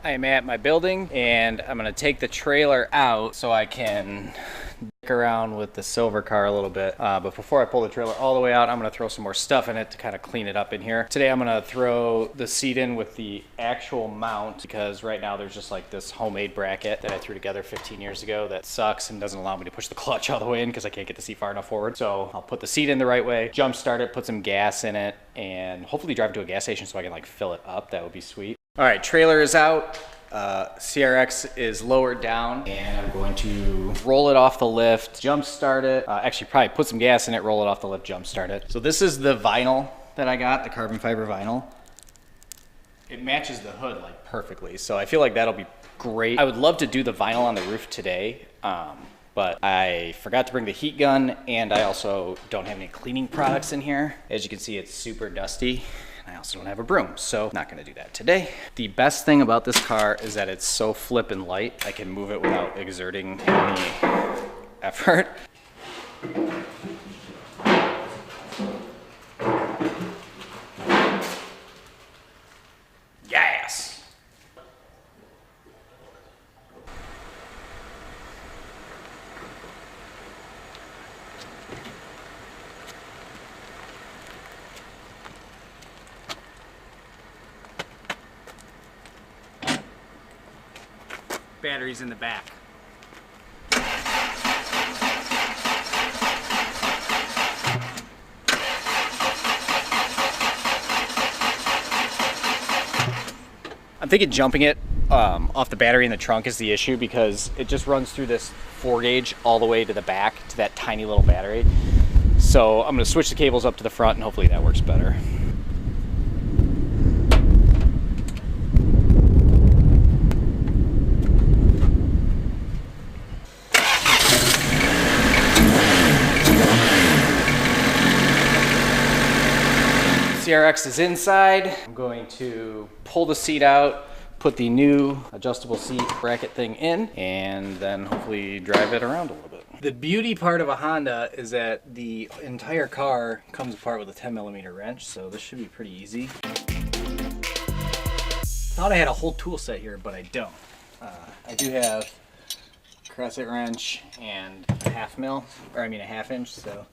I am at my building and I'm gonna take the trailer out so I can dick around with the silver car a little bit. But before I pull the trailer all the way out, I'm gonna throw some more stuff in it to kind of clean it up in here. Today I'm gonna throw the seat in with the actual mount because right now there's just like this homemade bracket that I threw together 15 years ago that sucks and doesn't allow me to push the clutch all the way in because I can't get the seat far enough forward. So I'll put the seat in the right way, jump start it, put some gas in it, and hopefully drive to a gas station so I can like fill it up. That would be sweet. All right, trailer is out. CRX is lowered down and I'm going to roll it off the lift, jump start it, actually probably put some gas in it, roll it off the lift, jump start it. So this is the vinyl that I got, the carbon fiber vinyl. It matches the hood like perfectly, so I feel like that'll be great. I would love to do the vinyl on the roof today, but I forgot to bring the heat gun and I also don't have any cleaning products in here. As you can see, it's super dusty. I also don't have a broom, so not gonna do that today. The best thing about this car is that it's so flippin' light, I can move it without exerting any effort. Yes! Batteries in the back. I'm thinking jumping it off the battery in the trunk is the issue because it just runs through this 4-gauge all the way to the back to that tiny little battery. So I'm going to switch the cables up to the front and hopefully that works better. CRX is inside. I'm going to pull the seat out, put the new adjustable seat bracket thing in, and then hopefully drive it around a little bit. The beauty part of a Honda is that the entire car comes apart with a 10mm wrench, so this should be pretty easy. Thought I had a whole tool set here, but I don't. I do have a crescent wrench and a half inch, so.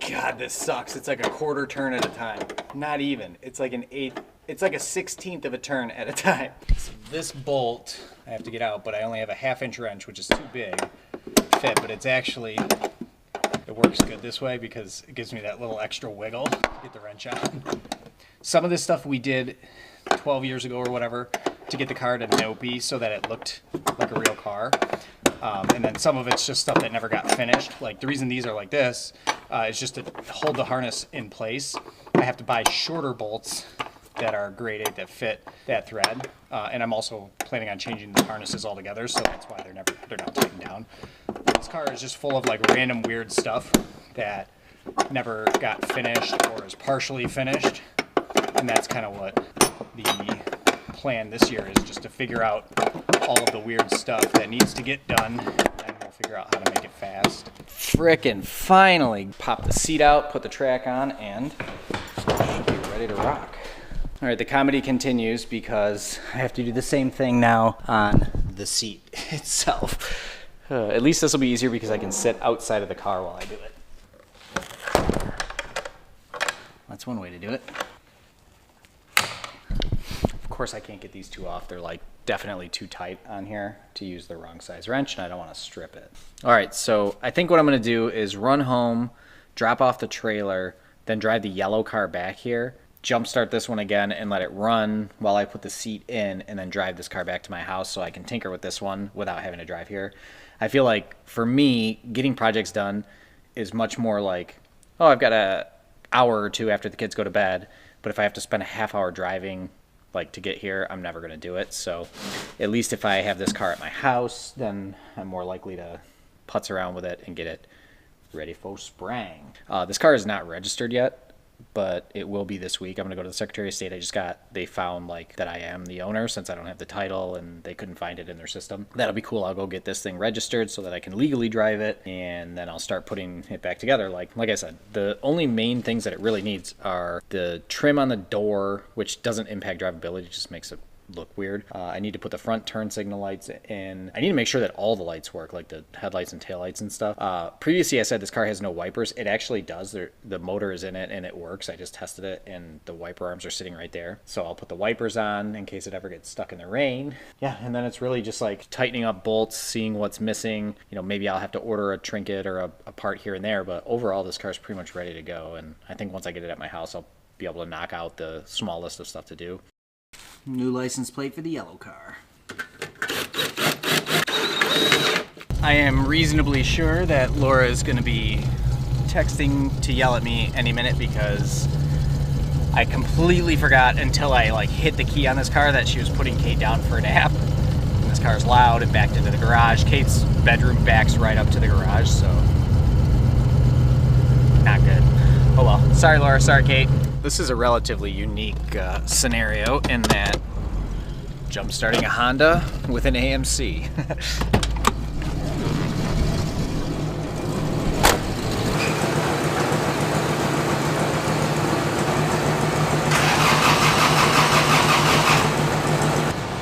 God, this sucks. It's like a quarter turn at a time. Not even. It's like an eighth. It's like a 16th of a turn at a time. So this bolt I have to get out, but I only have a 1/2 inch wrench, which is too big to fit, but it's actually, it works good this way because it gives me that little extra wiggle to get the wrench out. Some of this stuff we did 12 years ago or whatever to get the car to Nope so that it looked like a real car. And then some of it's just stuff that never got finished. Like the reason these are like this is just to hold the harness in place. I have to buy shorter bolts that are grade 8 that fit that thread. And I'm also planning on changing the harnesses altogether, so that's why they're not tightened down. This car is just full of like random weird stuff that never got finished or is partially finished. And that's kind of what the plan this year is, just to figure out all of the weird stuff that needs to get done, and then we'll figure out how to make it fast. Frickin' finally pop the seat out, put the track on, and should be ready to rock. All right, the comedy continues because I have to do the same thing now on the seat itself. At least this will be easier because I can sit outside of the car while I do it. That's one way to do it. Of course I can't get these two off. They're like definitely too tight on here to use the wrong size wrench, and I don't want to strip it. All right, so I think what I'm gonna do is run home, drop off the trailer, then drive the yellow car back here, jump start this one again and let it run while I put the seat in, and then drive this car back to my house so I can tinker with this one without having to drive here. I feel like for me, getting projects done is much more like, oh, I've got an hour or two after the kids go to bed, but if I have to spend a half hour driving like to get here, I'm never going to do it. So at least if I have this car at my house, then I'm more likely to putz around with it and get it ready for spring. This car is not registered yet, but it will be this week. I'm gonna go to the Secretary of State. They found like that I am the owner since I don't have the title and they couldn't find it in their system. That'll be cool. I'll go get this thing registered so that I can legally drive it, and then I'll start putting it back together. Like I said, the only main things that it really needs are the trim on the door, which doesn't impact drivability, it just makes it look weird. I need to put the front turn signal lights in. I need to make sure that all the lights work, like the headlights and taillights and stuff. Previously I said this car has no wipers. It actually does. The motor is in it and it works. I just tested it and the wiper arms are sitting right there. So I'll put the wipers on in case it ever gets stuck in the rain. Yeah, and then it's really just like tightening up bolts, seeing what's missing. You know, maybe I'll have to order a trinket or a part here and there, but overall this car is pretty much ready to go. And I think once I get it at my house, I'll be able to knock out the small list of stuff to do. New license plate for the yellow car. I am reasonably sure that Laura is going to be texting to yell at me any minute because I completely forgot until I like hit the key on this car that she was putting Kate down for a nap. And this car is loud and backed into the garage. Kate's bedroom backs right up to the garage, so not good. Oh well. Sorry, Laura. Sorry, Kate. This is a relatively unique scenario in that jump starting a Honda with an AMC.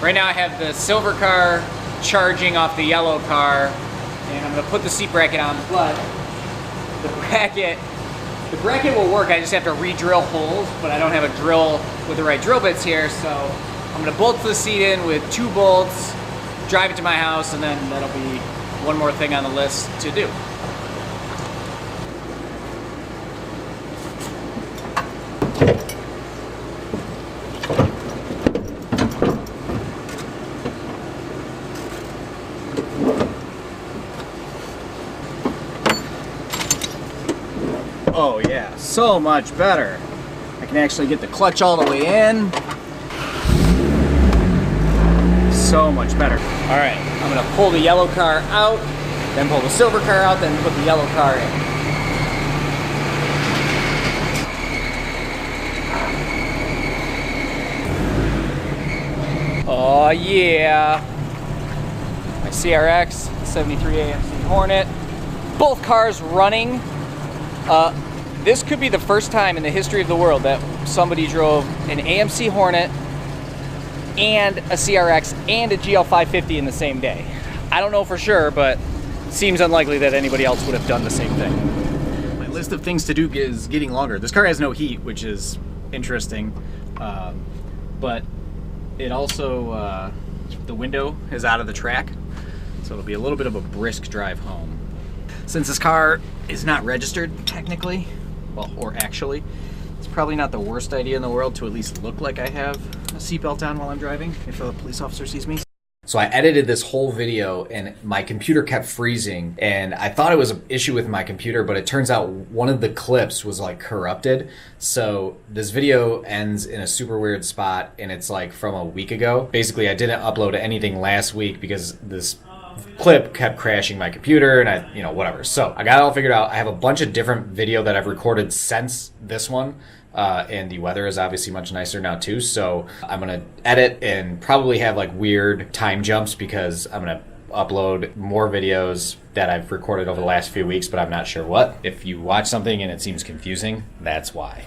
Right now I have the silver car charging off the yellow car, and I'm going to put the seat bracket on, but the bracket will work. I just have to re-drill holes, but I don't have a drill with the right drill bits here, so I'm gonna bolt the seat in with 2 bolts, drive it to my house, and then that'll be one more thing on the list to do. Oh yeah, so much better. I can actually get the clutch all the way in. So much better. All right, I'm gonna pull the yellow car out, then pull the silver car out, then put the yellow car in. Oh yeah. My CRX, 73 AMC Hornet. Both cars running. This could be the first time in the history of the world that somebody drove an AMC Hornet and a CRX and a GL550 in the same day. I don't know for sure, but it seems unlikely that anybody else would have done the same thing. My list of things to do is getting longer. This car has no heat, which is interesting, but it also, the window is out of the track, so it'll be a little bit of a brisk drive home. Since this car is not registered, technically, well, or actually, it's probably not the worst idea in the world to at least look like I have a seatbelt on while I'm driving, if a police officer sees me. So I edited this whole video and my computer kept freezing, and I thought it was an issue with my computer, but it turns out one of the clips was like corrupted. So this video ends in a super weird spot, and it's like from a week ago. Basically, I didn't upload anything last week because this clip kept crashing my computer and whatever. So I got it all figured out. I have a bunch of different video that I've recorded since this one. And the weather is obviously much nicer now too. So I'm going to edit and probably have like weird time jumps because I'm going to upload more videos that I've recorded over the last few weeks, but I'm not sure what. If you watch something and it seems confusing, that's why.